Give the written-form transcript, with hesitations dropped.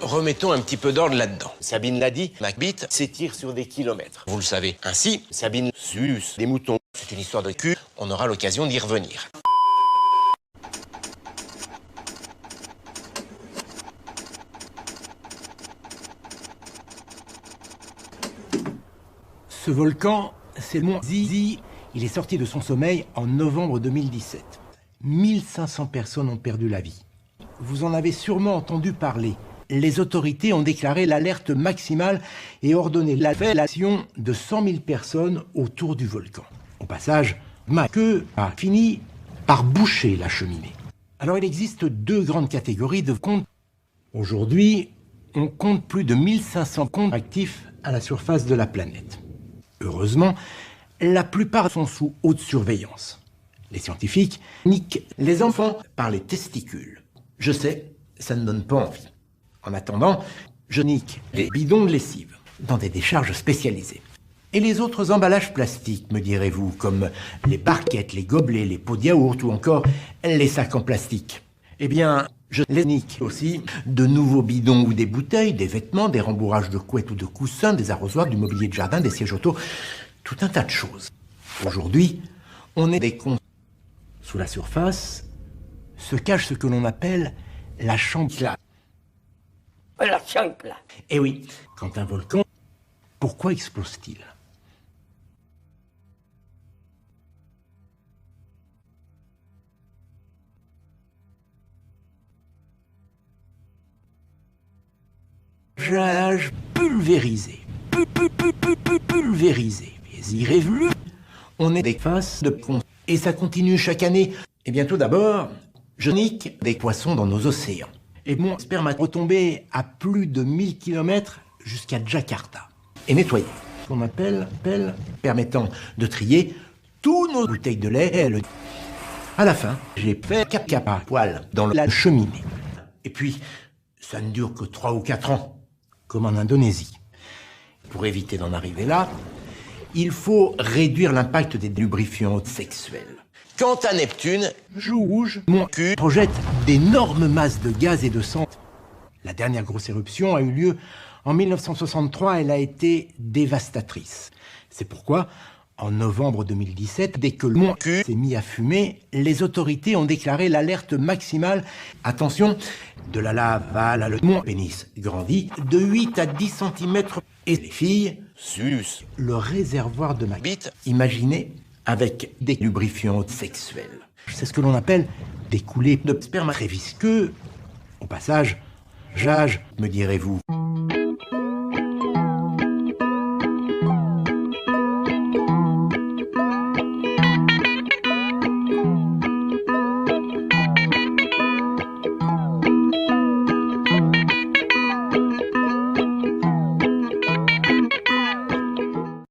Remettons un petit peu d'ordre là-dedans. Sabine l'a dit, Macbeth s'étire sur des kilomètres. Vous le savez. Ainsi, Sabine suce des moutons. C'est une histoire de cul, on aura l'occasion d'y revenir. Ce volcan, c'est le mont Zizi. Il est sorti de son sommeil en novembre 2017. 1500 personnes ont perdu la vie. Vous en avez sûrement entendu parler. Les autorités ont déclaré l'alerte maximale et ordonné l'appellation de 100 000 personnes autour du volcan. Au passage, Macqueux a fini par boucher la cheminée. Alors il existe deux grandes catégories de comptes. Aujourd'hui, on compte plus de 1500 comptes actifs à la surface de la planète. Heureusement, la plupart sont sous haute surveillance. Les scientifiques niquent les enfants par les testicules. Je sais, ça ne donne pas envie. En attendant, je nique les bidons de lessive dans des décharges spécialisées. Et les autres emballages plastiques, me direz-vous, comme les barquettes, les gobelets, les pots de yaourt ou encore les sacs en plastique. Eh bien, je les nique aussi de nouveaux bidons ou des bouteilles, des vêtements, des rembourrages de couettes ou de coussins, des arrosoirs, du mobilier de jardin, des sièges auto, tout un tas de choses. Aujourd'hui, on est des cons. Sous la surface se cache ce que l'on appelle la chancla. La chancla. Eh oui, quand un volcan, pourquoi explose-t-il ? Pulvérisé, pulvérisé, mais irrévolu. On est des faces de cons. Et ça continue chaque année. Eh bien, tout d'abord, je nique des poissons dans nos océans. Et mon sperme a retombé à plus de 1000 km jusqu'à Jakarta. Et nettoyé. Ce qu'on appelle permettant de trier tous nos bouteilles de lait. À la fin, j'ai fait cap à poil dans la cheminée. Et puis, ça ne dure que 3 ou 4 ans, comme en Indonésie. Pour éviter d'en arriver là, il faut réduire l'impact des lubrifiants sexuels. Quant à Neptune, Joue rouge, mon cul projette d'énormes masses de gaz et de sang. La dernière grosse éruption a eu lieu en 1963, elle a été dévastatrice. C'est pourquoi, en novembre 2017, dès que le mont s'est mis à fumer, les autorités ont déclaré l'alerte maximale. Attention, de la lave à le mont pénis grandit de 8 à 10 cm. Et les filles sucent le réservoir de Macbeth. Imaginez avec des lubrifiants sexuels. C'est ce que l'on appelle des coulées de sperme très visqueux. Au passage, j'âge, me direz-vous.